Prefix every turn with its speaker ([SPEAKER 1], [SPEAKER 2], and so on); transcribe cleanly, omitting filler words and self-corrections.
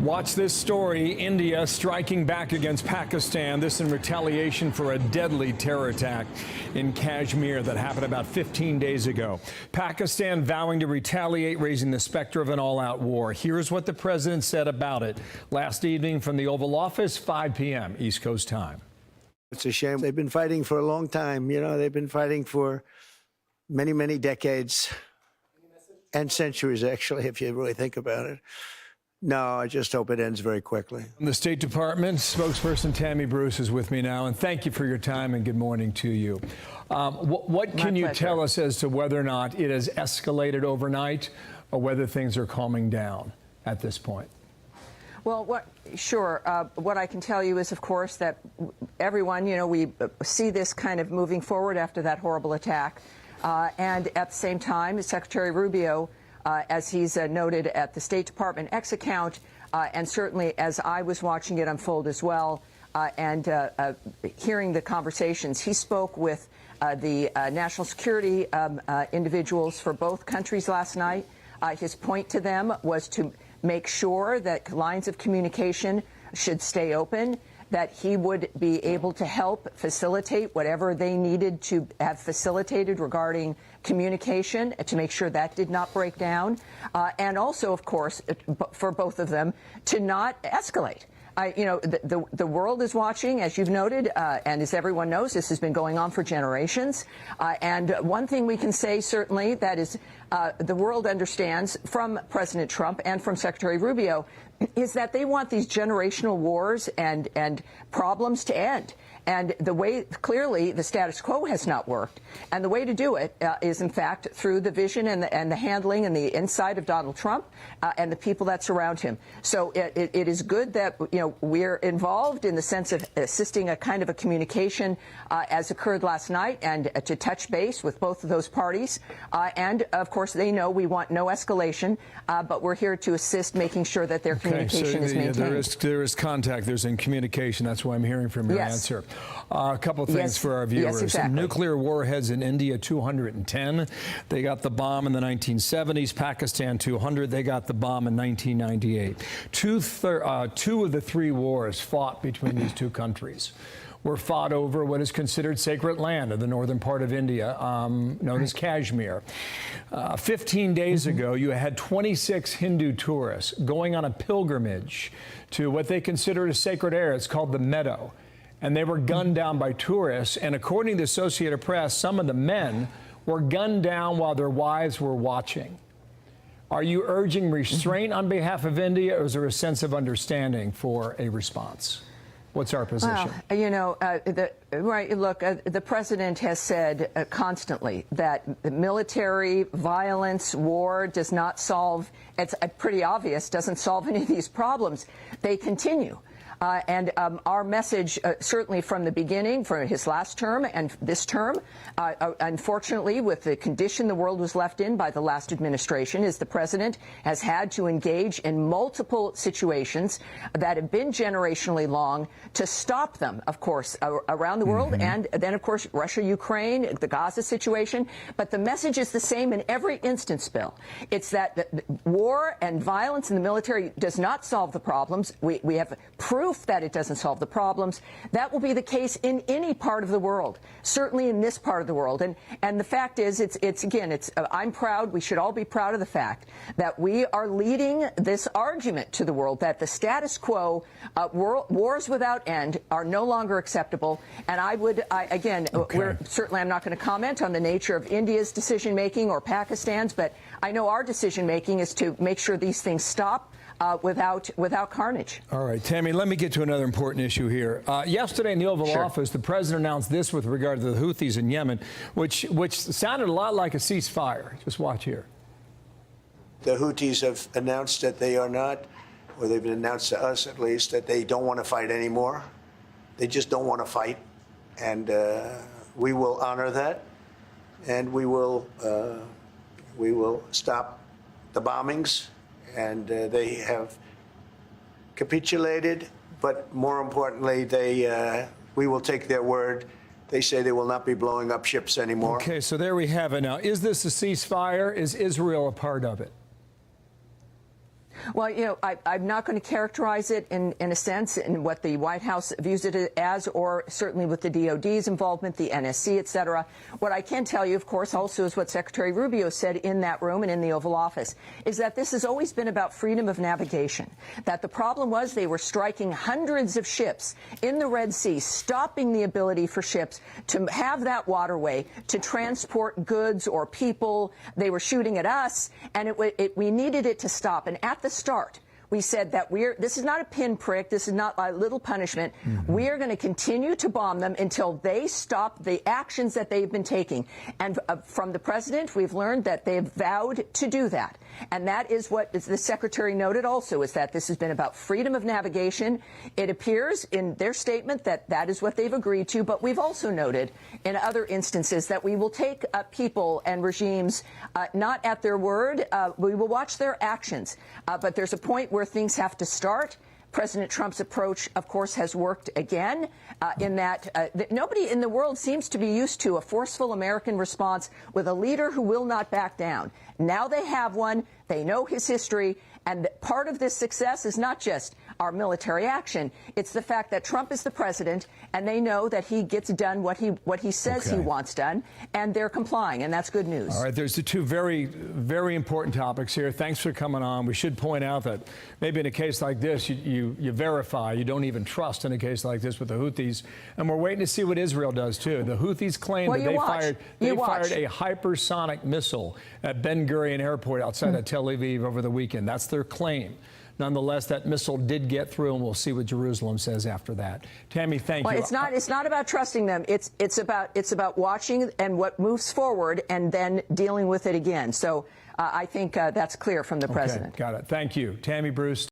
[SPEAKER 1] Watch this story. India striking back against Pakistan. This in retaliation for a deadly terror attack in Kashmir that happened about 15 days ago. Pakistan vowing to retaliate, raising the specter of an all-out war. Here's what the president said about it last evening from the Oval Office, 5 p.m. East Coast time.
[SPEAKER 2] It's a shame. They've been fighting for a long time. You know, they've been fighting for many, many decades and centuries, actually, if you really think about it. No, I just hope it ends very quickly.
[SPEAKER 1] The State Department spokesperson Tammy Bruce is with me now, and thank you for your time and good morning to you. What can you tell us as to whether or not it has escalated overnight or whether things are calming down at this point?
[SPEAKER 3] Well, what I can tell you is, of course, that everyone, you know, we see this kind of moving forward after that horrible attack. And at the same time, Secretary Rubio, as he's noted at the State Department X account, and certainly as I was watching it unfold as well, and hearing the conversations, he spoke with the national security individuals for both countries last night. His point to them was to make sure that lines of communication should stay open, that he would be able to help facilitate whatever they needed to have facilitated regarding communication to make sure that did not break down. And also, of course, for both of them, to not escalate. You know, the world is watching, as you've noted, and as everyone knows, this has been going on for generations. And one thing we can say, certainly, that is the world understands from President Trump and from Secretary Rubio is that they want these generational wars and problems to end. And the way, clearly, the status quo has not worked. And the way to do it is, in fact, through the vision and the handling and the insight of Donald Trump and the people that surround him. So it is good that, you know, we're involved in the sense of assisting a kind of a communication as occurred last night and to touch base with both of those parties. And, of course, they know we want no escalation, but we're here to assist making sure that their communication is maintained.
[SPEAKER 1] There is contact. There's in communication. That's what I'm hearing from your answer. A couple of things for our viewers.
[SPEAKER 3] Yes, exactly.
[SPEAKER 1] Nuclear warheads in India, 210. They got the bomb in the 1970s. Pakistan, 200. They got the bomb in 1998. Two of the three wars fought between these two countries were fought over what is considered sacred land in the northern part of India, known as Kashmir. 15 days ago, you had 26 Hindu tourists going on a pilgrimage to what they consider a sacred area. It's called the Meadow. And they were gunned down by tourists. And according to the Associated Press, some of the men were gunned down while their wives were watching. Are you urging restraint on behalf of India, or is there a sense of understanding for a response? What's our position?
[SPEAKER 3] Well, you know, the president has said constantly that military violence, war does not solve, it's pretty obvious, doesn't solve any of these problems. They continue. And our message, certainly from the beginning, from his last term and this term, unfortunately, with the condition the world was left in by the last administration, is the president has had to engage in multiple situations that have been generationally long to stop them, of course, around the world. And then, of course, Russia, Ukraine, the Gaza situation. But the message is the same in every instance, Bill. It's that war and violence in the military does not solve the problems. We have proof that it doesn't solve the problems. That will be the case in any part of the world, certainly in this part of the world. And the fact is, I'm proud, we should all be proud of the fact that we are leading this argument to the world that the status quo, wars without end, are no longer acceptable. And certainly I'm not going to comment on the nature of India's decision-making or Pakistan's, but I know our decision-making is to make sure these things stop. Without carnage. All
[SPEAKER 1] right, Tammy, let me get to another important issue here. Yesterday in the Oval Office, the president announced this with regard to the Houthis in Yemen, which sounded a lot like a ceasefire. Just watch here.
[SPEAKER 2] The Houthis have announced that they are not, or they've announced to us at least, that they don't want to fight anymore. They just don't want to fight. And we will honor that. And we will stop the bombings. And they have capitulated, but more importantly, we will take their word. They say they will not be blowing up ships anymore.
[SPEAKER 1] Okay, so there we have it now. Is this a ceasefire? Is Israel a part of it?
[SPEAKER 3] Well, you know, I'm not going to characterize it in a sense in what the White House views it as, or certainly with the DOD's involvement, the NSC, et cetera. What I can tell you, of course, also is what Secretary Rubio said in that room and in the Oval Office, is that this has always been about freedom of navigation, that the problem was they were striking hundreds of ships in the Red Sea, stopping the ability for ships to have that waterway to transport goods or people. They were shooting at us, and we needed it to stop. And at the start, we said that this is not a pinprick, this is not a little punishment. We are going to continue to bomb them until they stop the actions that they've been taking. And from the president, we've learned that they have vowed to do that. And that is what the secretary noted also, is that this has been about freedom of navigation. It appears in their statement that that is what they've agreed to. But we've also noted in other instances that we will take people and regimes not at their word. We will watch their actions. But there's a point where things have to start. President Trump's approach, of course, has worked again in that nobody in the world seems to be used to a forceful American response with a leader who will not back down. Now they have one. They know his history. And part of this success is not just our military action. It's the fact that Trump is the president, and they know that he gets done what he says he wants done, and they're complying, and that's good news.
[SPEAKER 1] All right, there's the two very, very important topics here. Thanks for coming on. We should point out that maybe in a case like this, you verify. You don't even trust in a case like this with the Houthis. And we're waiting to see what Israel does, too. The Houthis claim that they fired a hypersonic missile at Ben Gurion Airport outside of Tel Aviv over the weekend. That's their claim. Nonetheless, that missile did get through, and we'll see what Jerusalem says after that. Tammy, thank you.
[SPEAKER 3] It's not about trusting them. It's about watching and what moves forward, and then dealing with it again. So I think that's clear from the president.
[SPEAKER 1] Got it. Thank you, Tammy Bruce.